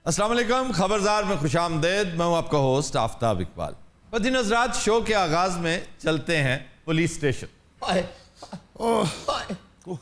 अस्सलाम वालेकुम, खबरदार में खुशामदेद। मैं हूं आपका होस्ट आफ्ताब इकबाल। बदीन हज़रात, शो के आगाज में चलते हैं पुलिस स्टेशन।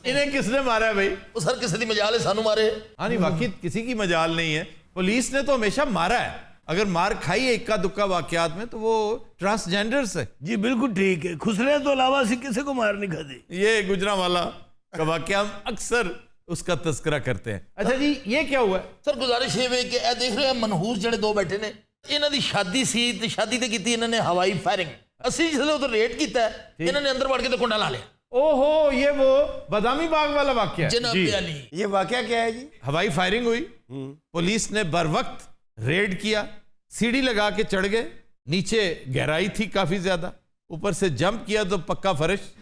इन्हें किसने मारा है भाई? सर किसी की मजाल है सानू मारे? हाँ नहीं, वाकई किसी की मजाल नहीं है। पुलिस ने तो हमेशा मारा है। अगर मार खाई है इक्का दुक्का वाकयात में तो वो ट्रांसजेंडर से। जी बिल्कुल ठीक है। खुसरे तो अलावा से किसी को मार नहीं खाती। ये गुजरांवाला का वाकया हम अक्सर उसका तस्करा करते हैं। अच्छा जी, ये क्या हुआ है? सर गुजारिश ये कि ए देख रहे हैं मनहूस जड़े दो बैठे ने, इन्हां दी शादी सी ते शादी ते कीती इन्होंने हवाई फायरिंग। असि जिसले उधर रेड कीता है इन्होंने अंदर वड़ के तो कुंडा ला लिया। ओहो, ये वो बादामी बाग वाला वाकया है। जनाब अली, ये वाकया क्या है जी? हवाई फायरिंग हुई, पुलिस ने बर वक्त रेड किया, सीढ़ी लगा के चढ़ गए। नीचे गहराई थी काफी ज्यादा, ऊपर से जंप किया तो पक्का फर्श।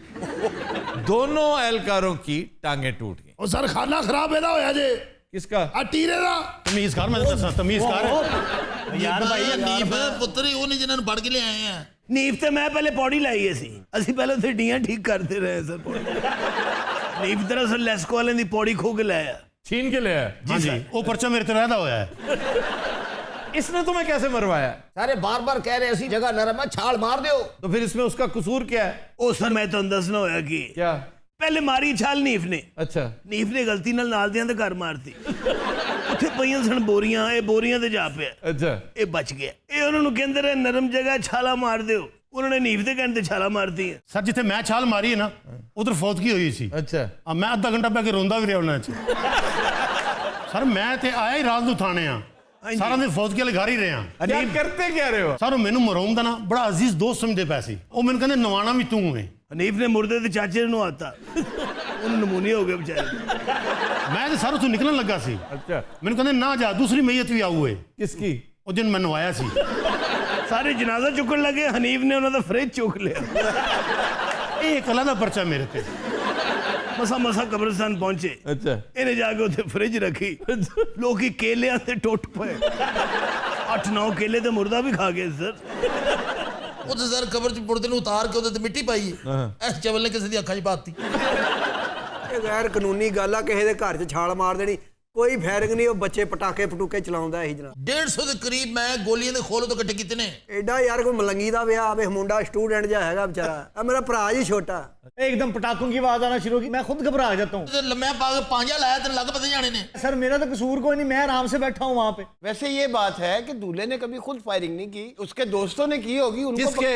दोनों एहलकारों की टांगे टूट गई। और सर खाना खराब है ना होया जे किसका? टीरे दा तमीज कर, मैं दसा तमीज कर यार भाई नीफ पुत्र ही वो नहीं जिन्होंने पढ़ के ले आए हैं। नीफ ते मैं पहले पौड़ी लाई है सी। ਅਸੀਂ ਪਹਿਲੇ ਤੇ ਡੀਆਂ ਠੀਕ ਕਰਦੇ ਰਹੇ ਸਰ ਪੌੜੀ। नीफ दरअसल लेस्को वाले दी पौड़ी खो के लाया। छीन के ले आया? हाँ जी, वो पर्चा मेरे ते रहदा होया है। इसने तुम्हें कैसे मरवाया? सारे बार बार कह रहे ऐसी जगह नरम है, छाल मार दो। तो फिर इसमें उसका कसूर क्या है? ओ सर मैं तो दसना होया कि क्या? पहले मारी छाल नीफ ने। अच्छा, नीफ ने गलती नाल दियां ते घर मारती। ਉੱਥੇ ਪਈਆਂ ਸਨ ਬੋਰੀਆਂ, ਇਹ ਬੋਰੀਆਂ ਤੇ ਜਾ ਪਿਆ। अच्छा। ਇਹ ਬਚ ਗਿਆ। ਇਹ ਉਹਨਾਂ ਨੂੰ ਕਹਿੰਦੇ ਰਹੇ ਨਰਮ ਜਗ੍ਹਾ ਛਾਲਾ ਮਾਰ ਦਿਓ, ਉਹਨਾਂ ਨੇ ਨੀਫ ਦੇ ਕਹਿਣ ਤੇ ਛਾਲਾ ਮਾਰਤੀ। सर जिथे मैं छाल मारी है ना उधर फौतगी हुई सी। अच्छा। मैं आधा घंटा बह के रोंदा भी रहा उन्हां च। सर मैं ते आया ही रात नूं थाने आ, सारा दिन फौतगी वाले घर ही रहे आ। क्या करते क्या रहे हो? सर मैनू मरहूम दा ना बड़ा अजीज दोस्त समझदे पए सी। ਉਹ ਮੈਨੂੰ ਕਹਿੰਦੇ ਨਵਾਣਾ ਵੀ ਤੂੰ ਹੈ। ਹਨੀਫ ਨੇ ਮੁਰਦੇ ਤੇ ਚਾਚੇ ਨੂੰ ਆਤਾ, ਉਹਨੂੰ ਨਮੂਨੀਆ ਹੋ ਗਿਆ ਵਿਚਾਰੇ। मैं तो सर उथों निकलन लगा सी। अच्छा। मैनू कहंदे ना जा, दूसरी मैयत भी आऊ है। किसकी? ਉਹ दिन मैं नवाया सी। ਸਾਰੇ ਜਨਾਜ਼ਾ ਚੁੱਕਣ ਲੱਗੇ, ਹਨੀਫ ਨੇ ਉਹਨਾਂ ਦਾ ਫਰਿੱਜ ਚੁੱਕ ਲਿਆ। ਇਹ ਇੱਕ ਅਲੱਗ ਦਾ ਪਰਚਾ ਮੇਰੇ ਤੇ। ਮਸਾ ਮਸਾ ਕਬਰਸਤਾਨ ਪਹੁੰਚੇ। अच्छा। ਇਹਨੇ ਜਾ ਕੇ ਉੱਥੇ ਫਰਿੱਜ ਰੱਖੀ, ਲੋਕੀ ਕੇਲਿਆਂ ਤੇ ਟੁੱਟ ਪਏ। 8-9 ਕੇਲੇ ਤੇ ਮੁਰਦਾ ਵੀ ਖਾ ਗਏ ਸਰ। ਉਹ ਤੇ ਸਰ ਕਬਰ ਚ ਪੁਰਦੇ ਨੂੰ ਉਤਾਰ ਕੇ ਉਹਦੇ ਤੇ ਮਿੱਟੀ ਪਾਈ ਹੈ। ਇਸ ਚਵਲ ਨੇ ਕਿਸੇ ਦੀ ਅੱਖਾਂ 'ਚ ਪਾਤੀ। ਇਹ ਗੈਰ ਕਾਨੂੰਨੀ ਗੱਲ ਆ, ਕਿਸੇ ਦੇ ਘਰ 'ਚ ਛਾਲ ਮਾਰ ਦੇਣੀ। ਕੋਈ ਫਾਇਰਿੰਗ ਨਹੀਂ, ਉਹ ਬੱਚੇ ਪਟਾਕੇ ਪਟੂਕੇ ਚਲਾਉਂਦਾ ਇਹੀ ਜਨਾਬ। 150 ਦੇ ਕਰੀਬ ਮੈਂ ਗੋਲੀਆਂ ਦੇ ਖੋਲ ਤੋਂ ਇਕੱਠੇ ਕੀਤੇ ਨੇ। ਐਡਾ ਯਾਰ ਕੋਈ ਮਲੰਗੀ ਦਾ ਵਿਆਹ ਆਵੇ, ਮੁੰਡਾ ਸਟੂਡੈਂਟ ਜਿਹਾ ਹੈਗਾ ਵਿਚਾਰਾ। ਆ ਮੇਰਾ ਭਰਾ ਜੀ ਛੋਟਾ, एकदम पटाखों की आवाज आना शुरू की, मैं खुद घबरा जाता हूँ। ਤੇ ਲੰਮਿਆ ਪਾ ਕੇ ਪਾਂਜਾ ਲਾਇਆ ਤੇ ਲੱਗ ਪਤਾ ਜਾਣੇ ਨੇ। सर मेरा तो कसूर कोई नहीं, मैं आराम से बैठा हूँ वहाँ पे। वैसे ये बात है कि दूल्हे ने कभी खुद फायरिंग नहीं की, उसके दोस्तों ने की होगी। उनको किसके?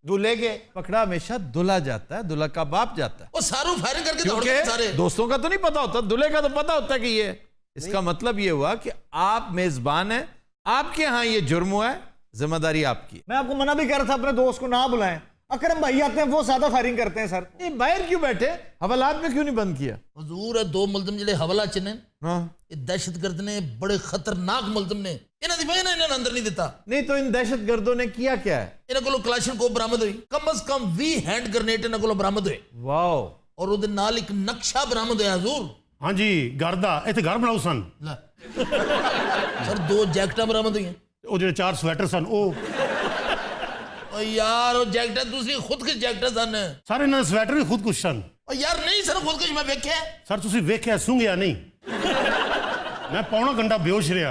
दूल्हे के। पकड़ा हमेशा दुल्हा जाता है, दुल्हा का बाप जाता है। ਉਹ ਸਾਰੂ फायरिंग करके दौड़ गए सारे। क्योंकि दोस्तों का तो नहीं पता होता, दूल्हे का तो पता होता कि ये। इसका मतलब ये हुआ कि आप मेजबान हैं, आपके यहाँ ये जुर्म हुआ है, जिम्मेदारी आपकी। मैं आपको मना भी कर रहा था अपने दोस्त को ना बुलाएं। अकरम भाई आते हैं, वो ज्यादा फायरिंग करते हैं सर। ये बाहर क्यों बैठे? हवालात में क्यों नहीं बंद किया? हजूर दो मुलजम ਜਿਹੜੇ ਹਵਾਲਾ ਚ ਨੇ, हाँ। ਇਹ ਦਹਿਸ਼ਤਗਰਦ ਨੇ, ਬੜੇ ਖਤਰਨਾਕ ਮੁਲਜ਼ਮ ਨੇ। ਇਹਨਾਂ ਦੀ ਵਜ੍ਹਾ ਨਾਲ ਇਹਨਾਂ ਨੂੰ ਅੰਦਰ ਨਹੀਂ ਦਿੱਤਾ। नहीं तो इन दहशतगर्दों ने किया क्या है? ਇਹਨਾਂ ਕੋਲੋਂ ਕਲਾਸ਼ਨਕੋਵ ਬਰਾਮਦ ਹੋਈ, ਕਮ ਸੇ ਕਮ 20 ਹੈਂਡ ਗ੍ਰੇਨੇਡ ਇਹਨਾਂ ਕੋਲੋਂ ਬਰਾਮਦ ਹੋਏ, वाओ। ਔਰ ਉਹਦੇ ਨਾਲ ਇੱਕ ਨਕਸ਼ਾ ਬਰਾਮਦ ਹੋਇਆ ਹਜ਼ੂਰ। हाँ जी, घर दा इत्थे घर बनाओ सन। ਲੈ ਸਰ 2 ਜੈਕਟਾਂ ਬਰਾਮਦ ਹੋਈਆਂ। ਉਹ ਜਿਹੜੇ 4 ਸਵੈਟਰ ਸਨ ਉਹ। ਓ ਯਾਰ ਉਹ ਜੈਕਟਾਂ ਦੂਸਰੀ ਖੁਦਕਸ਼ ਜੈਕਟਾਂ ਸਨ। ਸਾਰੇ ਇਹਨਾਂ ਦੇ ਸਵੈਟਰ ਵੀ ਖੁਦਕੁਸ਼ ਸਨ। ਓ ਯਾਰ ਨਹੀਂ ਸਰ ਖੁਦਕਸ਼ ਮੈਂ ਵੇਖਿਆ। ਸਰ ਤੁਸੀਂ ਵੇਖਿਆ, ਸੁੰਘਿਆ ਨਹੀਂ। मैं पौना घंटा बेहोश रहा।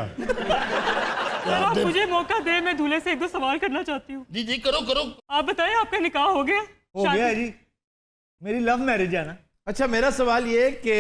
सर आप मुझे मौका दे, मैं दूल्हे से एक दो सवाल करना चाहती हूँ। जी जी करो करो। आप बताएं आपका निकाह हो गया? हो गया है जी, मेरी लव मैरिज है ना। अच्छा, मेरा सवाल ये कि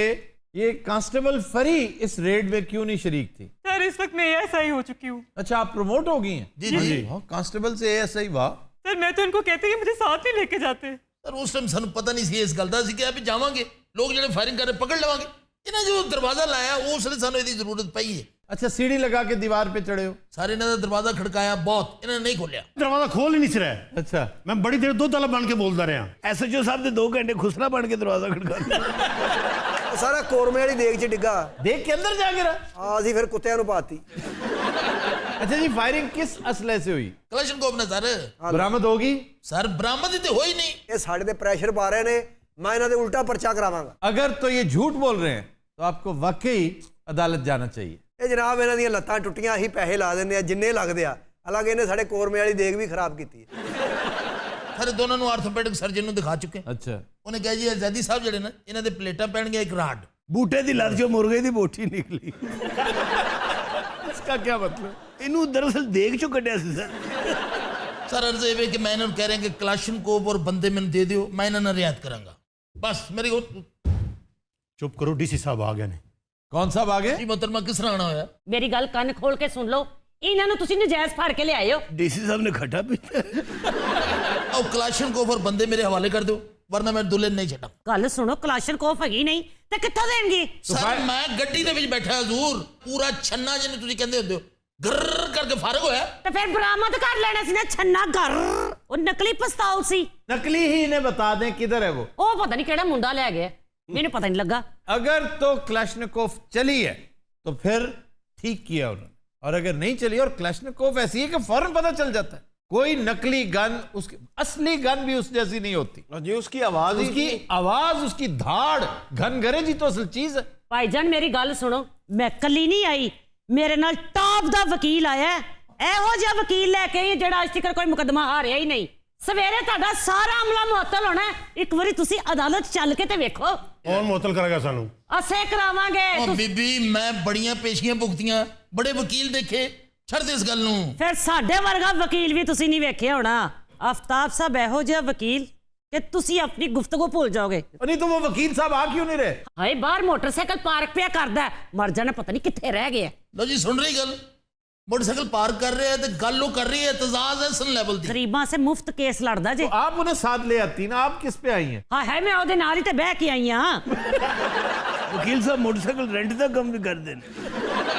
ये कांस्टेबल फरी इस रेड में क्यों नहीं शरीक थी? सर इस वक्त मैं ASI हो चुकी हूँ। अच्छा, आप प्रमोट हो गई हैं? जी जी। हाँ, कांस्टेबल से ASI। वाह। सर मैं तो इनको कहती कि मुझे साथ नहीं लेके जाते। ਸਰ ਉਸ ਟਾਈਮ ਸਾਨੂੰ ਪਤਾ ਨਹੀਂ ਸੀ ਇਸ ਗੱਲ ਦਾ। ਅਸੀਂ ਕਿਹਾ ਵੀ ਜਾਵਾਂਗੇ, ਲੋਕ ਜਿਹੜੇ ਫਾਇਰਿੰਗ ਕਰ ਰਹੇ ਪਕੜ ਲਵਾਂਗੇ। ਇਹਨਾਂ ਜੋ ਦਰਵਾਜ਼ਾ ਲਾਇਆ ਉਸ ਲਈ ਸਾਨੂੰ ਇਹਦੀ ਜ਼ਰੂਰਤ ਪਈ ਹੈ। अच्छा, सीढ़ी लगा के दीवार पे चढ़े हो? ਸਾਰੇ ਇਹਨਾਂ ਦਾ ਦਰਵਾਜ਼ਾ ਖੜਕਾਇਆ ਬਹੁਤ, ਇਹਨਾਂ ਨੇ ਨਹੀਂ ਖੋਲਿਆ। दरवाजा खोल ही नहीं सी रहा। अच्छा। मैं बड़ी देर दुध वाला बन के बोलता रहा। SHO ਸਾਹਿਬ ਦੇ 2 ਘੰਟੇ ਖੁਸਰਾ ਬਣ ਕੇ ਦਰਵਾਜ਼ਾ ਖੜਕਾਉਂਦੇ। ਉਹ ਸਾਰਾ ਕੋਰਮੇ वाली देग 'ਚ ਡਿੱਗਾ। देख के अंदर जा गिरा? ਆ ਅਸੀਂ ਫਿਰ ਕੁੱਤਿਆਂ ਨੂੰ ਪਾਤੀ। अच्छा जी, फायरिंग किस असले से हुई? ਕਲਾਸ਼ਨਕੋਵ ਨੇ ਸਰ। बरामद होगी? ਸਰ ਬਰਾਮਦ ਹੀ ਤੇ ਹੋਈ ਨਹੀਂ। ਇਹ ਸਾਡੇ ਤੇ ਪ੍ਰੈਸ਼ਰ ਪਾ ਰਹੇ ਨੇ, ਮੈਂ ਇਹਨਾਂ ਦੇ ਉਲਟਾ ਪਰਚਾ ਕਰਾਵਾਂਗਾ। अगर तो ये झूठ बोल रहे हैं तो आपको वाकई अदालत जाना चाहिए। ਇਹ ਜਨਾਬ ਇਹਨਾਂ ਦੀਆਂ ਲੱਤਾਂ ਟੁੱਟੀਆਂ, ਅਸੀਂ ਪੈਸੇ ਲਾ ਦਿੰਦੇ ਆ ਜਿੰਨੇ ਲੱਗਦੇ ਆ। ਹਾਲਾਂਕਿ ਇਹਨੇ ਸਾਡੇ ਕੋਰਮੇ ਵਾਲੀ ਦੇਗ ਵੀ ਖਰਾਬ ਕੀਤੀ ਹੈ। ਸਾਰੇ ਦੋਨਾਂ ਨੂੰ ਆਰਥੋਪੈਡਿਕ ਸਰਜਨ ਨੂੰ ਦਿਖਾ ਚੁੱਕੇ। अच्छा। ਉਹਨੇ ਕਿਹਾ ਜੀ ਆਜ਼ਾਦੀ ਸਾਹਿਬ ਜਿਹੜੇ ਨੇ ਇਹਨਾਂ ਦੇ ਪਲੇਟਾਂ ਪੈਣਗੀਆਂ, ਇੱਕ ਰਾਡ। ਬੂਟੇ ਦੀ ਲੱਤ ਚੋਂ ਮੁਰਗੇ ਦੀ ਬੋਟੀ ਨਿਕਲੀ। इसका क्या मतलब? ਇਹਨੂੰ ਦਰਅਸਲ ਦੇਖ ਚੋਂ ਕੱਢਿਆ ਸੀ ਸਰ। ਸਰ अर्ज ਇਹ ਕਿ ਮੈਂ ਇਹਨਾਂ ਨੂੰ ਕਹਿ ਰਿਹਾ ਕਿ ਕਲਾਸ਼ਨਕੋਵ ਔਰ ਬੰਦੇ ਮੈਨੂੰ ਦੇ ਦਿਓ, ਮੈਂ ਇਹਨਾਂ ਨਾਲ ਰਿਆਇਤ ਕਰਾਂਗਾ ਬਸ। ਮੇਰੇ ਕੋਲ ਚੁੱਪ ਕਰੋ, ਡੀਸੀ ਸਾਹਿਬ ਆ ਗਏ ਨੇ। कौन सा भाग है? ਜੀ ਮੁਹਤਰਮਾ ਕਿਸ ਤਰ੍ਹਾਂ ਆਣਾ ਹੋਇਆ? मेरी गल कान खोल के सुन लो, इन्हां नूं तुसीं नजायज फड़ के ले आए हो। ਡੀਸੀ ਸਾਹਿਬ ਨੇ ਖੱਟਾ ਪੀਤਾ। ਉਹ ਕਲਾਸ਼ਨਕੋਵ ਔਰ ਬੰਦੇ ਮੇਰੇ ਹਵਾਲੇ ਕਰ ਦਿਓ, ਵਰਨਾ ਮੈਂ ਦੁਲਹਨ ਨਹੀਂ ਛੱਡਾਂ। गल सुनो, कलाशनकोफ हैगी नहीं ते कित्थों देणगे? ਸਰ ਮੈਂ ਗੱਡੀ ਦੇ ਵਿੱਚ ਬੈਠਾ ਹਜ਼ੂਰ, ਪੂਰਾ ਛੰਨਾ ਜਿਹਨੂੰ ਤੁਸੀਂ ਕਹਿੰਦੇ ਹੁੰਦੇ ਹੋ, ਗਰਰ ਕਰਕੇ ਫਾਰਗ ਹੋਇਆ। ते फिर बरामद कर लेना सी ना छन्ना घर। ओ नकली पिस्तौल सी। नकली ही इन्हें बता दें किधर है वो। ओ पता नहीं केड़ा मुंडा ले गया, मैंने पता नहीं लगा। अगर तो क्लैशनिकोव चली है तो फिर ठीक किया उन्होंने, और अगर नहीं चली और क्लैशनिकोव ऐसी है कि फौरन पता चल जाता है। कोई नकली गन, उसकी असली गन भी उस जैसी नहीं होती जी, उसकी आवाज ही उसकी आवाज, उसकी धाड़, घन गरेजी तो असल चीज है। भाईजान मेरी गल सुनो, मैं कली नहीं आई, मेरे नाल टॉप दा वकील आया है। ਇਹੋ ਜਿਹਾ ਵਕੀਲ ਲੈ ਕੇ ਆਈ ਜਿਹੜਾ ਅੱਜ ਤੱਕ ਕੋਈ ਮੁਕੱਦਮਾ ਹਾਰਿਆ ਹੀ ਨਹੀਂ। ਸਵੇਰੇ ਤੁਹਾਡਾ ਸਾਰਾ ਅਮਲਾ ਮੁਅੱਤਲ ਹੋਣਾ, ਇੱਕ ਵਾਰੀ ਤੁਸੀਂ ਅਦਾਲਤ ਚੱਲ ਕੇ ਤੇ ਵੇਖੋ। ਕੌਣ ਮੁਅੱਤਲ ਕਰਾਂਗਾ ਸਾਨੂੰ? ਅਸੀਂ ਕਰਾਵਾਂਗੇ। ਉਹ ਬੀਬੀ ਮੈਂ ਬੜੀਆਂ ਪੇਸ਼ੀਆਂ ਭੁਗਤੀਆਂ, ਬੜੇ ਵਕੀਲ ਦੇਖੇ, ਛੱਡ ਦੇ ਇਸ ਗੱਲ ਨੂੰ। ਫਿਰ ਸਾਡੇ ਵਰਗਾ ਵਕੀਲ ਵੀ ਤੁਸੀਂ ਨਹੀਂ ਵੇਖਿਆ ਹੋਣਾ। ਆਫਤਾਬ ਸਾਹਿਬ ਇਹੋ ਜਿਹਾ ਵਕੀਲ ਕਿ ਤੁਸੀਂ ਆਪਣੀ ਗੁਫ਼ਤਗੂ ਭੁੱਲ ਜਾਓਗੇ। और नहीं तो वो वकील साहब आ क्यों नहीं रहे? ਹਾਏ ਬਾਹਰ ਮੋਟਰਸਾਈਕਲ ਪਾਰਕ ਪਿਆ ਕਰਦਾ, ਮਰ ਜਾਣਾ, ਪਤਾ ਨਹੀਂ ਕਿੱਥੇ ਰਹਿ ਗਿਆ। ਲੋ ਜੀ ਸੁਣ ਰਹੀ ਗੱਲ, मोटरसाइकिल पार्क कर रहे हैं तो गल वो कर रही है, एतजाज है सन लेवल दी। ਗਰੀਬਾਂ ਸੇ ਮੁਫਤ ਕੇਸ ਲੜਦਾ ਜੇ। तो आप उन्हें साथ ले आती ना, आप किस पे आई हैं? ਹਾਏ ਹਾਏ ਮੈਂ ਉਹਦੇ ਨਾਲ ਹੀ ਤੇ ਬਹਿ ਕੇ ਆਈ ਹਾਂ। ਵਕੀਲ ਸਾਹਿਬ ਮੋਟਰਸਾਈਕਲ ਰੈਂਟ ਦਾ ਕੰਮ ਵੀ ਕਰਦੇ ਨੇ।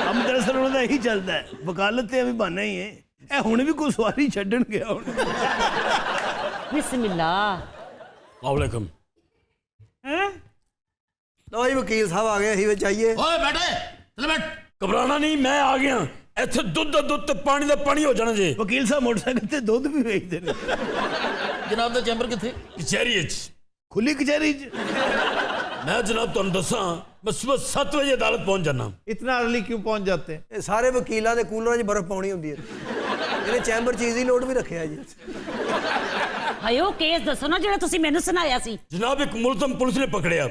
ਕੰਮ ਦਰਅਸਲ ਉਹਨਾਂ ਦਾ ਇਹੀ ਚੱਲਦਾ ਹੈ, ਵਕਾਲਤ ਤੇ ਵੀ ਬਹਾਨਾ ਹੀ ਹੈ। ਇਹ ਹੁਣ ਵੀ ਕੋਈ ਸਵਾਰੀ ਛੱਡਣ ਗਿਆ ਹੁਣ। ਬਿਸਮਿਲ੍ਲਾ। ਵਾਲੇਕੁਮ। ਲਓ ਜੀ ਵਕੀਲ ਸਾਹਿਬ ਆ ਗਏ, ਅਸੀਂ ਵਿੱਚ ਆਈਏ। ओए बैठे, चल बैठ। ਘਬਰਾਣਾ ਨਹੀਂ, ਮੈਂ ਆ ਗਿਆ। ਇੱਥੇ ਦੁੱਧ ਦਾ ਦੁੱਧ ਤੇ ਪਾਣੀ ਦਾ ਪਾਣੀ ਹੋ ਜਾਣਾ ਜੇ। ਵਕੀਲ ਸਾਹਿਬ ਮੋਟਰਸਾਈਕਲ ਤੇ ਦੁੱਧ ਵੀ ਵੇਚਦੇ ਨੇ। जनाब दा चैम्बर किथे? ਕਚਹਿਰੀ 'ਚ। ਖੁੱਲੀ ਕਚਹਿਰੀ 'ਚ। ਮੈਂ ਜਨਾਬ ਤੁਹਾਨੂੰ ਦੱਸਾਂ, ਮੈਂ ਸਵੇਰ 7 ਵਜੇ ਅਦਾਲਤ ਪਹੁੰਚ ਜਾਣਾ। इतना अर्ली क्यों पहुंच जाते हैं? ਇਹ ਸਾਰੇ ਵਕੀਲਾਂ ਦੇ ਕੂਲਰਾਂ 'ਚ ਬਰਫ਼ ਪਾਉਣੀ ਹੁੰਦੀ ਹੈ। ਇਹਨੇ ਚੈਂਬਰ ਚੀਜ਼ ਦੀ ਲੋਡ ਵੀ ਰੱਖਿਆ ਜੀ। ਹਾਏ ਉਹ ਕੇਸ ਦੱਸੋ ਨਾ ਜਿਹੜਾ ਤੁਸੀਂ ਮੈਨੂੰ ਸੁਣਾਇਆ ਸੀ। ਜਨਾਬ ਇੱਕ ਮੁਲਜ਼ਮ ਪੁਲਿਸ ਨੇ ਪਕੜਿਆ,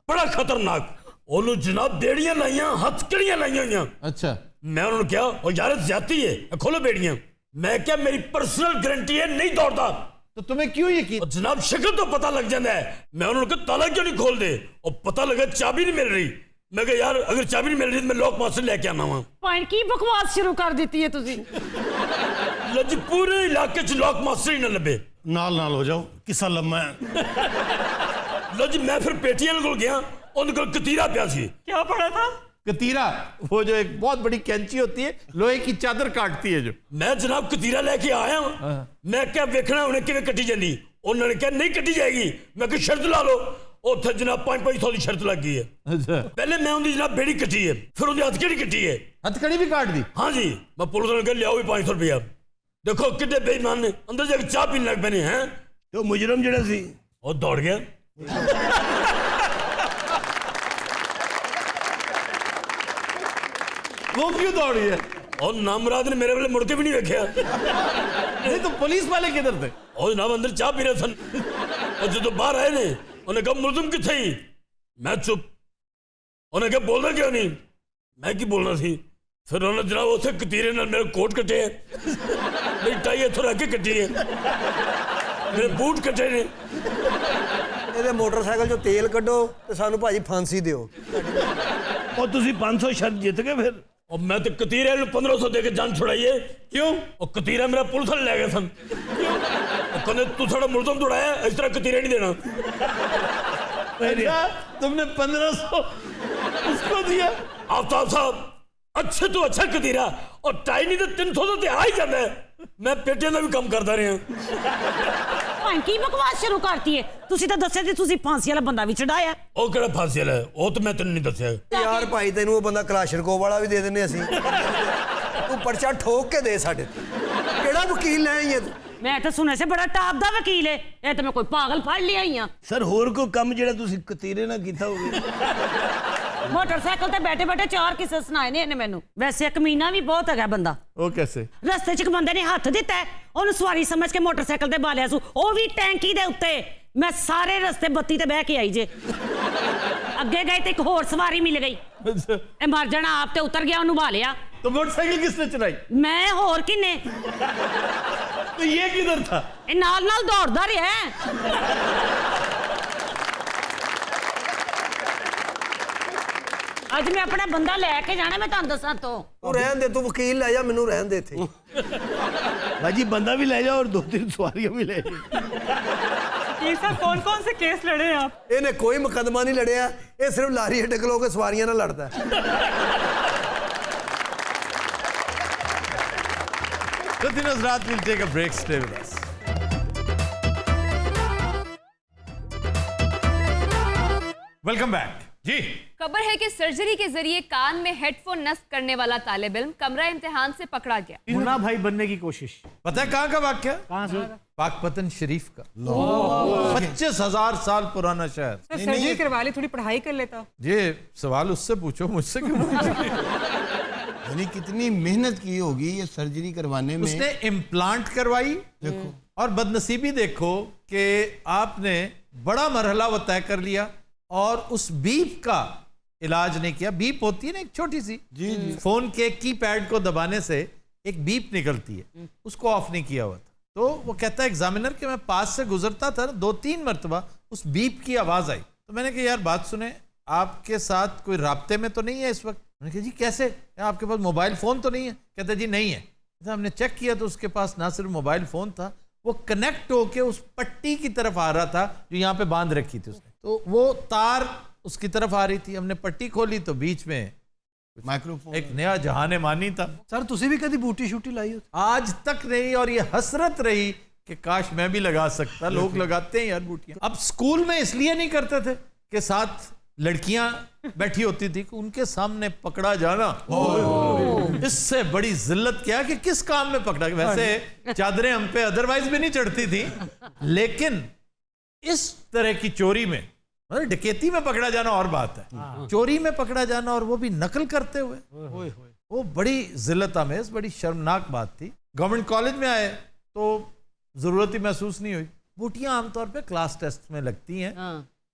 ਬੜਾ ਖਤਰਨਾਕ। ਉਹਨੂੰ ਜਨਾਬ ਬੇੜੀਆਂ ਲਾਈਆਂ, ਹੱਥਕੜੀਆਂ ਲਾਈਆਂ ਹੋਈਆਂ। अच्छा, ਮੈਂ ਉਹਨਾਂ ਨੂੰ ਕਿਹਾ ਉਹ ਯਾਰ ਜ਼ਿਆਦਤੀ ਹੈ, ਇਹ ਖੋਲੋ ਬੇੜੀਆਂ। ਮੈਂ ਕਿਹਾ ਮੇਰੀ ਪਰਸਨਲ ਗਰੰਟੀ ਹੈ, ਨਹੀਂ ਦੌੜਦਾ। तो तुम्हें क्यों यकीन? ਉਹ ਜਨਾਬ ਸ਼ਕਲ ਤੋਂ ਪਤਾ ਲੱਗ ਜਾਂਦਾ ਹੈ। ਮੈਂ ਉਹਨਾਂ ਨੂੰ ਕਿਹਾ ਤਾਲਾ ਕਿਉਂ ਨਹੀਂ ਖੋਲਦੇ? ਉਹ ਪਤਾ ਲੱਗਾ ਚਾਬੀ ਨਹੀਂ ਮਿਲ ਰਹੀ। ਮੈਂ ਕਿਹਾ ਯਾਰ ਅਗਰ ਚਾਬੀ ਨਹੀਂ ਮਿਲ ਰਹੀ ਤਾਂ ਮੈਂ ਲੋਕ ਮਾਸਟਰ ਲੈ ਕੇ ਆਣਾ ਵਾਂ। ਭਾਈ ਕੀ ਬਕਵਾਸ ਸ਼ੁਰੂ ਕਰ ਦਿੱਤੀ ਹੈ ਤੁਸੀਂ। ਲੋ ਜੀ ਪੂਰੇ ਇਲਾਕੇ 'ਚ ਲੋਕ ਮਾਸਟਰ ਹੀ ਨਾ ਲੱਭੇ। ਨਾਲ ਨਾਲ ਹੋ ਜਾਓ, ਕਿੱਸਾ ਲੰਮਾ ਹੈ। ਲੋ ਜੀ ਮੈਂ ਫਿਰ ਪੇਟੀਐਮ ਕੋਲ ਗਿਆ, ਉਹਦੇ ਕੋਲ ਕਤੀਰਾ ਪਿਆ ਸੀ। क्या पढ़ा था? कतीरा, वो जो एक बहुत बड़ी कैंची होती है, लोहे की चादर काटती है जो। ਮੈਂ ਜਨਾਬ ਕਤੀਰਾ ਲੈ ਕੇ ਆਇਆ। ਮੈਂ ਕਿਹਾ ਵੇਖਣਾ ਉਹਨੇ ਕਿਵੇਂ ਕੱਟੀ ਜਾਂਦੀ। ਉਹਨਾਂ ਨੇ ਕਿਹਾ ਨਹੀਂ ਕੱਟੀ ਜਾਏਗੀ। ਮੈਂ ਕਿਹਾ ਸ਼ਰਤ ਲਾ ਲਓ। ਉੱਥੇ ਜਨਾਬ 500 ਦੀ ਸ਼ਰਤ ਲੱਗ ਗਈ ਹੈ। अच्छा, ਪਹਿਲੇ ਮੈਂ ਉਹਦੀ ਜਨਾਬ ਬੇੜੀ ਕੱਟੀ ਹੈ, ਫਿਰ ਉਹਦੀ ਹੱਥ ਕਿਹੜੀ ਕੱਟੀ ਹੈ। हथकड़ी भी काट दी? हाँ जी, मैं पुलिस ने कहा लियाओ भी 500 रुपया। देखो कितने बेईमान ने अंदर जाके चाय पीने लग पे हैं। ਤੇ ਉਹ ਮੁਜਰਮ ਜਿਹੜਾ ਸੀ और दौड़ गया। वो क्यों दौड़ी है? और नामराद ने मेरे वाले मुड़ के भी नहीं वेख्या। नहीं तो पुलिस वाले किधर थे? और जनाब अंदर चाय पी रहे सन। और जो बाहर आए ने उन्हें कहा मुलजिम किथे ही। मैं चुप। उन्हें कहा बोलना क्यों नहीं? मैं की बोलना सी। फिर उन्होंने जनाब उसे कतीरे नाल मेरे कोट कटे है, मेरी टाई इथों रख के कटी है, मेरे बूट कटे ने। ਇਹਦੇ ਮੋਟਰਸਾਈਕਲ 'ਚੋਂ ਤੇਲ ਕੱਢੋ ਤੇ ਸਾਨੂੰ ਭਾਜੀ ਫਾਂਸੀ ਦਿਓ। ਉਹ ਤੁਸੀਂ 500 ਸ਼ਰਤ ਜਿੱਤ ਗਏ ਫਿਰ। और मैं तो कतीरे 1500 दे के जान छुड़ाई है। क्यों? और कतीरा मेरा पुलिस वाले ले गए सन। क्यों? कहने तू थोड़ा मुल्ज़म दौड़ाया, इस तरह कतीरे नहीं देना। अच्छा, तुमने 1500 उसको दिया? आफ्ताब साहब अच्छे तो अच्छा कतीरा और टाई नहीं तो 300 तो आ ही जाता है। मैं पेटियां का भी काम करता रहा। ਭਾਈ ਕੀ ਬਕਵਾਸ ਸ਼ੁਰੂ ਕਰਤੀ ਹੈ? ਤੁਸੀਂ ਤਾਂ ਦੱਸਿਆ ਸੀ ਤੁਸੀਂ ਫਾਂਸੀ ਵਾਲਾ ਬੰਦਾ ਵੀ ਚੜਾਇਆ। ਉਹ ਕਿਹੜਾ ਫਾਂਸੀ ਵਾਲਾ ਹੈ? ਉਹ ਤਾਂ ਮੈਂ ਤੈਨੂੰ ਨਹੀਂ ਦੱਸਿਆ। ਯਾਰ ਭਾਈ ਤੈਨੂੰ ਉਹ ਬੰਦਾ ਕਲਾਸ਼ਨਕੋਵ ਵਾਲਾ ਵੀ ਦੇ ਦਿੰਦੇ ਅਸੀਂ। ਤੂੰ ਪਰਚਾ ਠੋਕ ਕੇ ਦੇ ਸਾਡੇ ਤੇ। ਕਿਹੜਾ ਵਕੀਲ ਲੈ ਆਈ ਹੈ ਤੂੰ? ਮੈਂ ਤਾਂ ਸੁਣਿਆ ਸੀ ਬੜਾ ਟਾਪ ਦਾ ਵਕੀਲ ਹੈ। ਇਹ ਤਾਂ ਮੈਂ ਕੋਈ ਪਾਗਲ ਫੜ ਲਿਆ ਹੀ ਆ। ਸਰ ਹੋਰ ਕੋਈ ਕੰਮ ਜਿਹੜਾ ਤੁਸੀਂ ਕਤੀਰੇ ਨਾਲ ਕੀਤਾ ਹੋਵੇ? ਮੋਟਰਸਾਈਕਲ ਤੇ ਬੈਠੇ ਬੈਠੇ 4 ਕਿੱਸੇ ਸੁਣਾਏ ਨੇ ਇਹਨੇ ਮੈਨੂੰ। ਵੈਸੇ ਇੱਕ ਮਹੀਨਾ ਵੀ ਬਹੁਤ ਹੈਗਾ ਬੰਦਾ। वो कैसे? ਰਸਤੇ 'ਚ ਇੱਕ ਬੰਦੇ ਨੇ ਹੱਥ ਦਿੱਤਾ ਹੈ, ਉਹਨੂੰ ਸਵਾਰੀ ਸਮਝ ਕੇ ਮੋਟਰਸਾਈਕਲ ਤੇ ਬਾਲਿਆ ਸੂ, ਉਹ ਵੀ ਟੈਂਕੀ ਦੇ ਉੱਤੇ। ਮੈਂ ਸਾਰੇ ਰਸਤੇ ਬੱਤੀ ਤੇ ਬਹਿ ਕੇ ਆਈ ਜੇ। ਅੱਗੇ ਗਏ ਤੇ ਇੱਕ ਹੋਰ ਸਵਾਰੀ ਮਿਲ ਗਈ ਇਹ ਮਰ ਜਾਣਾ ਆਪ ਤੇ ਉਤਰ ਗਿਆ ਉਹਨੂੰ ਭਾ ਲਿਆ तो मोटरसाइकिल किसने चलाई? ਮੈਂ ਹੋਰ ਕਿੰਨੇ तो ये किधर था? ਇਹ ਨਾਲ ਨਾਲ ਦੌੜਦਾ ਰਿਹਾ ਅੱਜ ਮੈਂ ਆਪਣਾ ਬੰਦਾ ਲੈ ਕੇ ਜਾਣਾ ਮੈਂ ਤੁਹਾਨੂੰ ਦੱਸਾਂ ਤੋਂ ਤੂੰ ਰਹਿਣ ਦੇ ਤੂੰ ਵਕੀਲ ਲੈ ਜਾ ਮੈਨੂੰ ਰਹਿਣ ਦੇ ਇੱਥੇ भाजी बंदा भी ले जाओ और 2-3 सवारियां भी ले जाओ। ये सब कौन कौन से केस लड़े हैं आप? ਇਹਨੇ ਕੋਈ ਮੁਕੱਦਮਾ ਨਹੀਂ ਲੜਿਆ ਇਹ ਸਿਰਫ ਲਾਰੀ ਹੱਟ ਖਲੋ ਕੇ ਸਵਾਰੀਆਂ ਨਾਲ ਲੜਦਾ ਹੈ। तो दिन रात will take a break, stay with us. Welcome back जी। खबर है कि सर्जरी के जरिए कान में हेडफोन नस्ब करने वाला तालिब इल्म कमरा इम्तिहान से पकड़ा गया। मुन्ना भाई बनने की कोशिश। पता है कहाँ का वाक्य? कहाँ से? पाकपतन शरीफ का। 25,000 साल पुराना शहर। तो सर्जरी करवा ली, थोड़ी पढ़ाई कर लेता। ये सवाल उससे पूछो, मुझसे क्यों पूछो? यानी कितनी मेहनत की होगी ये सर्जरी करवाने में। उसने इम्प्लांट करवाई, देखो, और बदनसीबी देखो कि आपने बड़ा मरहला वो तय कर लिया और उस बीप का इलाज नहीं किया। बीप होती है ना एक छोटी सी, जी जी, फोन के कीपैड को दबाने से एक बीप निकलती है, उसको ऑफ नहीं किया हुआ था। तो वो कहता है एग्जामिनर कि मैं पास से गुजरता था 2-3 मरतबा उस बीप की आवाज आई, तो मैंने कहा यार बात सुने, आपके साथ कोई राब्ते में तो नहीं है इस वक्त? मैंने कहा जी कैसे, आपके पास मोबाइल फोन तो नहीं है? कहते जी नहीं है। तो हमने चेक किया तो उसके पास ना सिर्फ मोबाइल फोन था, वो कनेक्ट होके उस पट्टी की तरफ आ रहा था जो यहाँ पे बांध रखी थी उसने, तो वो तार उसकी तरफ आ रही थी। हमने पट्टी खोली तो बीच में माइक्रोफोन, एक नया जहाने मानी था। सर ਤੁਸੀਂ ਵੀ कभी बूटी शूटी लाई हो? आज तक नहीं, और ये हसरत रही कि काश मैं भी लगा सकता। लोग लगाते हैं यार बूटियां। अब स्कूल में इसलिए नहीं करते थे कि साथ लड़कियां बैठी होती थी कि उनके सामने पकड़ा जाना, इससे बड़ी जिल्लत क्या कि किस काम में पकड़ा। वैसे चादरें हम पे अदरवाइज भी नहीं चढ़ती थी, लेकिन इस तरह की चोरी में, मतलब डकैती में पकड़ा जाना और बात है, चोरी में पकड़ा जाना और वो भी नकल करते हुए, वो बड़ी जिल्लत आमेज, बड़ी शर्मनाक बात थी। गवर्नमेंट कॉलेज में आए तो जरूरत ही महसूस नहीं हुई। बूटियां आमतौर पे क्लास टेस्ट में लगती हैं,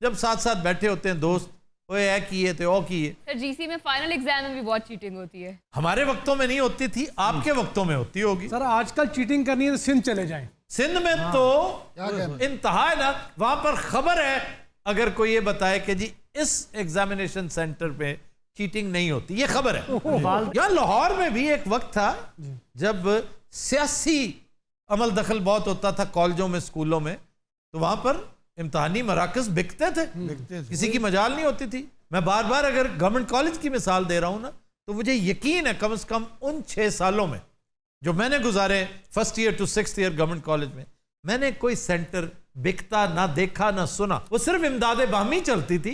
जब साथ साथ बैठे होते हैं दोस्त, वो ये किए थे वो किए। सर जीसी में फाइनल एग्जाम में भी बहुत चीटिंग होती है। हमारे वक्तों में नहीं होती थी, आपके वक्तों में होती होगी। सर आजकल चीटिंग करनी है तो सिंध चले जाएं। सिंध में तो इंतहा है ना, वहां पर खबर है अगर कोई ये बताए कि जी इस एग्जामिनेशन सेंटर पे चीटिंग नहीं होती, ये खबर है। यार लाहौर में भी एक वक्त था जब सियासी अमल दखल बहुत होता था कॉलेजों में, स्कूलों में, तो वहां पर इम्तहानी मराकज बिकते थे, किसी की मजाल नहीं होती थी। मैं बार बार अगर गवर्नमेंट कॉलेज की मिसाल दे रहा हूं ना, तो मुझे यकीन है कम से कम उन 6 सालों में जो मैंने गुजारे 1st year to 6th year government college में, मैंने कोई सेंटर बिकता ना देखा ना सुना। वो सिर्फ इमदादे बाहमी चलती थी।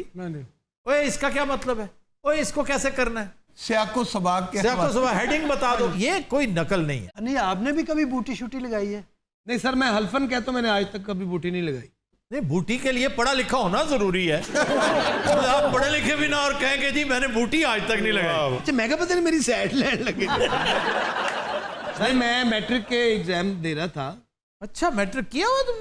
ओए इसका क्या मतलब है, ओए इसको कैसे करना है, सियाको सबाक के सियाको सबाक, हेडिंग बता दो, ये कोई नकल नहीं है। नहीं आपने भी कभी बूटी शूटी लगाई है? नहीं सर मैं हल्फन कहता हूं मैंने आज तक कभी बूटी नहीं लगाई। नहीं, बूटी के लिए पढ़ा लिखा होना जरूरी है। तो आप पढ़े लिखे भी ना और कहेंगे जी मैंने बूटी आज तक नहीं लगाई। अच्छा मैं क्या पता नहीं मेरी साइड लैंड लगे। सर मैं मैट्रिक के एग्जाम दे रहा था। अच्छा मैट्रिक किया हुआ तुम?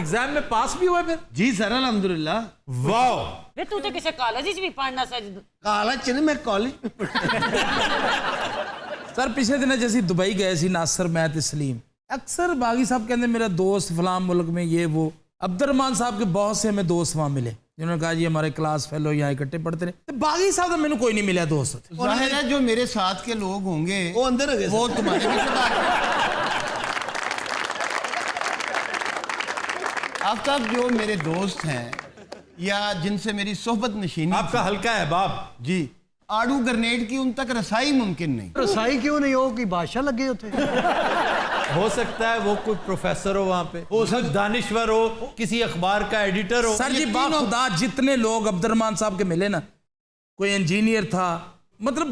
एग्जाम में पास भी हुआ फिर? जी सर अल्हम्दुलिल्लाह। वाह, ਵੇ ਤੂੰ ਤੇ ਕਿਸੇ ਕਾਲਜ ਵਿੱਚ ਵੀ ਪੜਨਾ ਸੀ। ਕਾਲਜ ਚ ਨਹੀਂ, ਮੈਂ ਕਾਲਜ सर पिछले दिन जैसे दुबई गए सी नासिर मैं ते सलीम, अक्सर बागी साहब कहते मेरा दोस्त फलां मुल्क में ये वो। अब्दुर्रहमान साहब के बहुत से हमें दोस्त वहाँ मिले जिन्होंने कहा जी हमारे क्लास फेलो यहाँ इकट्ठे पढ़ते रहे। तो बागी साहब तो मैंने कोई नहीं मिला दोस्त। जाहिर है जो मेरे साथ के लोग होंगे वो अंदर है, वो तुम्हारे भी आफ्ताब जो मेरे दोस्त हैं या जिनसे मेरी सोहबत नशीनी, आपका हल्का है बाप जी, आड़ू ग्रेनेड की उन तक रसाई मुमकिन नहीं। रसाई क्यों नहीं हो कि बादशाह लगे होते? हो सकता है वो कोई प्रोफेसर हो वहां पे, हो सकता दानिश्वर हो, किसी अखबार का एडिटर हो। सर जी बाखुदा जितने लोग अब्दुर्रहमान साहब के मिले ना, कोई इंजीनियर था, मतलब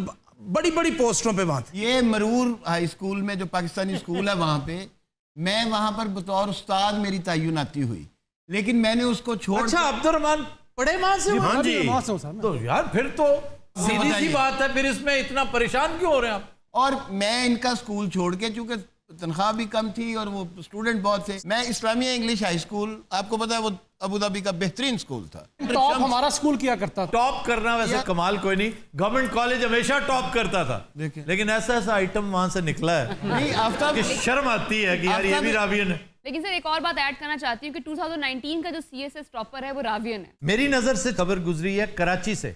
बड़ी बड़ी पोस्टों पे वहां थे। ये मरूर हाई स्कूल में जो पाकिस्तानी स्कूल है वहां पे, मैं वहां पर बतौर उस्ताद मेरी तैनाती हुई, लेकिन मैंने उसको छोड़। अच्छा अब्दुर्रहमान पढ़े वहां से? हाँ जी। तो यार फिर तो सीधी सी बात है, फिर इसमें इतना परेशान क्यों हो रहे हैं आप? और मैं इनका स्कूल छोड़ के, चूंकि तनख्वाह भी कम थी और वो स्टूडेंट बहुत थे। मैं इस्लामिया इंग्लिश हाई स्कूल, आपको पता है वो अबू धाबी का बेहतरीन स्कूल था। टॉप हमारा स्कूल किया करता था। टॉप करना वैसे कमाल कोई नहीं, गवर्नमेंट कॉलेज हमेशा टॉप करता था, लेकिन ऐसा ऐसा आइटम वहां से निकला है नहीं आफ्ताब, कि शर्म आती है कि यार ये भी रावियन है। लेकिन सर एक और बात ऐड करना चाहती हूँ कि 2019 का जो CSS टॉपर है वो रावियन है। मेरी नजर से खबर गुजरी है कराची से,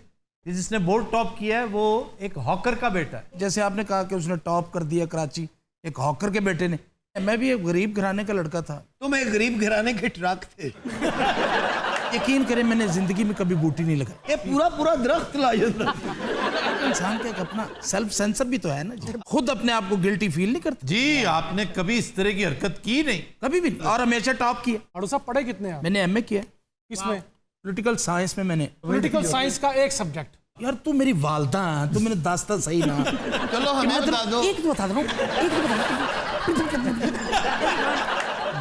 कि जिसने बोर्ड टॉप किया है वो एक हॉकर का बेटा है। जैसे आपने कहा कि उसने टॉप कर दिया कराची, एक हॉकर के बेटे ने। मैं भी एक गरीब घराने का लड़का था। तुम एक गरीब घराने के ट्रक थे। यकीन करें मैंने जिंदगी में कभी बूटी नहीं लगाई। ये पूरा दरख्त ला जाता। इंसान का एक अपना सेल्फ सेंसर भी तो है ना जी। खुद अपने आप को गिल्टी फील नहीं करते जी। आपने कभी इस तरह की हरकत की नहीं? कभी भी नहीं, और हमेशा टॉप किया। अड़ू साहब पढ़े कितने हैं आप? मैंने MA किया। किसमें? पॉलिटिकल साइंस में। मैंने पॉलिटिकल साइंस का एक सब्जेक्ट। यार तू मेरी वालदा है, तू मैंने दास्ता सही ना। चलो हमें बता दो। एक तो बता दो, एक तो बता दो।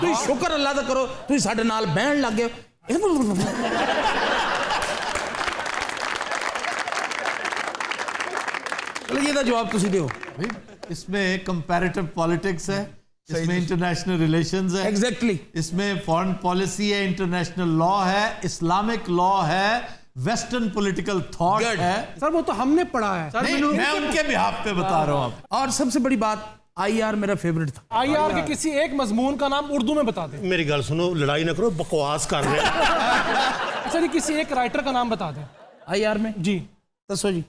तू शुक्र अल्लाह दा करो तू साडे नाल बहन लग गए। चलो ये दा जवाब तुसी दियो। भाई इसमें कंपैरेटिव पॉलिटिक्स है, इसमें इंटरनेशनल रिलेशंस है, एग्जैक्टली इसमें फॉरेन पॉलिसी है, इंटरनेशनल लॉ है, इस्लामिक लॉ है, वेस्टर्न पॉलिटिकल थॉट है। सर वो तो हमने पढ़ा है। नहीं, मैं उनके बिहाफ पे बता रहा हूँ आप। और सबसे बड़ी बात IR मेरा फेवरेट था। IR के किसी एक मजमून का नाम उर्दू में बता दें। मेरी गल सुनो, लड़ाई ना करो, बकवास कर रहे हैं। सर किसी एक राइटर का नाम बता दें। IR में जी दसो जी।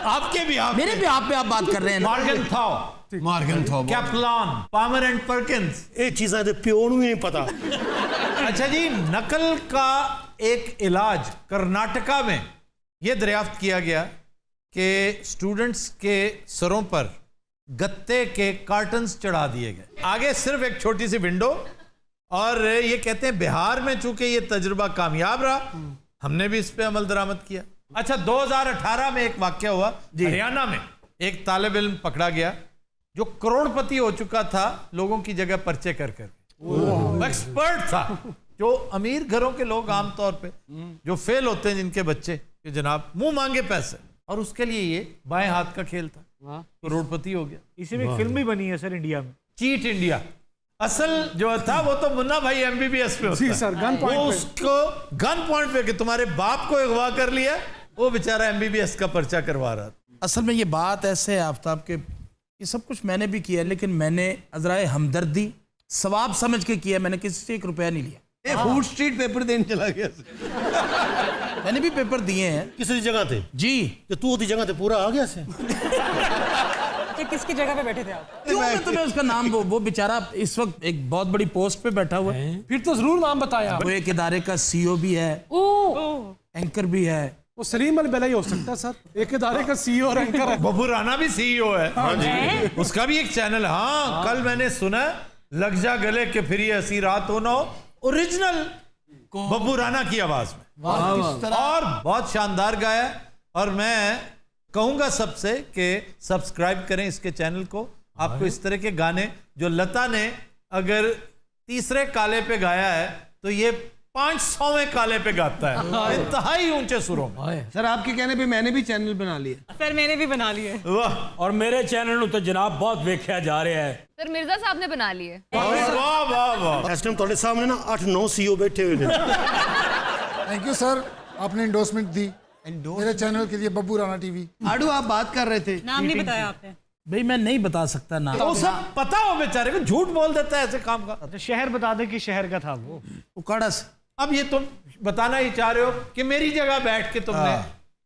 आपके बिहाफ मेरे बिहाफ पे आप बात कर रहे हैं। Morgan Thao, Kaplan, Palmer and Perkins, ये चीज़ें तो प्यो नूं ही नहीं पता। अच्छा जी, नकल का एक इलाज कर्नाटका में यह दरियाफ्त किया गया कि स्टूडेंट्स के सरों पर गत्ते के कार्टन्स चढ़ा दिए गए, आगे सिर्फ एक छोटी सी विंडो, और ये कहते हैं बिहार में चूंकि ये तजुर्बा कामयाब रहा, हमने भी इस पे अमल दरामद किया। अच्छा, 2018 में एक वाकया हुआ हरियाणा में, एक तालिब इल्म पकड़ा गया जो करोड़पति हो चुका था लोगों की जगह पर्चे कर कर। एक्सपर्ट था। जो अमीर घरों के लोग आमतौर पे जो फेल होते हैं, जिनके बच्चे कि जनाब मुंह मांगे पैसे, और उसके लिए ये बाएं हाथ का खेल था, करोड़पति हो गया। इसी में एक फिल्म भी बनी है सर इंडिया में, चीट इंडिया। असल जो था वो तो मुन्ना भाई MBBS पे होता है। सर, गन पॉइंट वो पे। उसको गन पॉइंट पे कि तुम्हारे बाप को अगवा कर लिया, वो बेचारा MBBS का पर्चा करवा रहा था। असल में ये बात ऐसे है आफ्ताब के, ये सब कुछ मैंने भी किया, लेकिन मैंने अजराए हमदर्दी सवाब समझ के किया। मैंने किसी से 1 रुपया नहीं लिया। फूड स्ट्रीट पेपर देने चला गया। मैंने भी पेपर दिए हैं। किसी जगह थे जी। तो तू उसी जगह ते पूरा आ गया से। किसकी जगह पे बैठे थे आप? क्यों मैं तुम्हें उसका नाम वो बेचारा इस वक्त एक बहुत बड़ी पोस्ट पे बैठा हुआ है। फिर तो जरूर नाम बताया। वो एक इदारे का CEO भी है, एंकर भी है। वो सलीम अल बेला ही हो सकता है सर, एक इदारे का CEO और एंकर है। बबू राना भी CEO है। उसका भी एक चैनल है। हाँ, कल मैंने सुना लग जा गले के फिर ये हंसी रात हो ना हो, ओरिजिनल बब्बू राना की आवाज में, और बहुत शानदार गाया। और मैं कहूंगा सबसे कि सब्सक्राइब करें इसके चैनल को। आपको इस तरह के गाने जो लता ने अगर तीसरे काले पे गाया है, तो ये 500वें काले पे गाता है, इंतहाई ऊंचे सुरों में। सर आपके कहने पे मैंने भी चैनल बना लिया। सर मैंने भी बना लिए। वाह। और मेरे चैनल तो जनाब बहुत वेख्या जा रहा है। सर मिर्जा साहब ने बना लिए। वाह वाह वाह। इस टाइम तुम्हारे सामने ना 8-9 CEO बैठे हुए हैं। थैंक यू सर, आपने इंडोर्समेंट दी मेरे चैनल के लिए, बब्बू राणा TV। आडू आप बात कर रहे थे, नाम नहीं बताया आपने। भाई मैं नहीं बता सकता ना। वो सब पता हो बेचारे को, झूठ बोल देता है ऐसे काम का। शहर बता दे कि शहर का था वो। उकाड़ा से। अब ये तुम बताना ही चाह रहे हो कि मेरी जगह बैठ के तुमने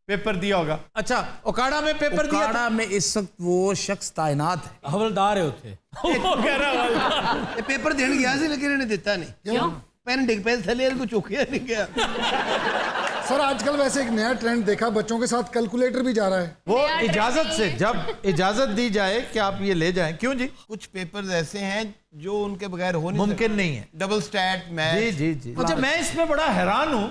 पेपर दिया होगा। अच्छा, ओकाड़ा में पेपर दिया था? उकाड़ा में इस वक्त वो शख्स तैनात है, हवलदार है उथे। ये पेपर देने गया से लेकिन इन्हें देता नहीं। क्यों? पेन डिग पे थले को चुकिया नहीं गया। सर आजकल वैसे एक नया ट्रेंड देखा, बच्चों के साथ कैलकुलेटर भी जा रहा है। वो इजाजत से, जब इजाजत दी जाए कि आप ये ले जाएं। क्यों जी? कुछ पेपर्स ऐसे हैं जो उनके बगैर हो नहीं मुमकिन नहीं है। Double stat math. जी जी जी। अच्छा, मैं इसमें बड़ा हैरान हूं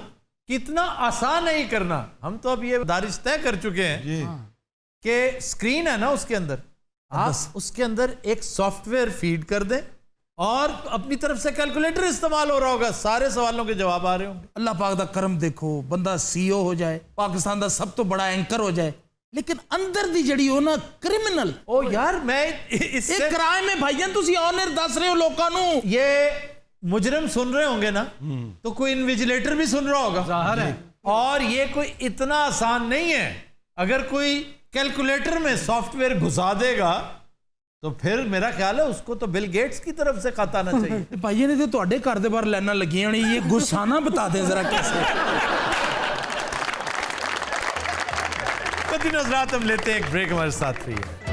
कि इतना आसान नहीं करना। हम तो अब ये दारिश तय कर चुके हैं कि स्क्रीन है ना, उसके अंदर आप उसके अंदर एक सॉफ्टवेयर फीड कर दें और अपनी तरफ से कैलकुलेटर इस्तेमाल हो रहा होगा, सारे सवालों के जवाब आ रहे होंगे। अल्लाह पाक दा करम देखो, बंदा CEO हो जाए, पाकिस्तान का सब तो बड़ा एंकर हो जाए, लेकिन अंदर दी जड़ी हो ना क्रिमिनल ओ यार मैं इससे एक क्राइम है भाईजान तुसी ऑनर दस रहे हो लोकां नू ये मुजरिम सुन रहे होंगे ना तो कोई इन्विजिलेटर भी सुन रहा होगा जाहिर है और ये कोई इतना आसान नहीं है अगर कोई कैलकुलेटर में सॉफ्टवेयर घुसा देगा तो फिर मेरा ख्याल है उसको तो बिल गेट्स की तरफ से खाता आना चाहिए भाईजान ने तो ਤੁਹਾਡੇ घर दे बाहर लाइनां लगी होनी ये गुस्साना बता दे जरा कैसे नजरात हम लेते हैं एक ब्रेक हमारे साथ रहिए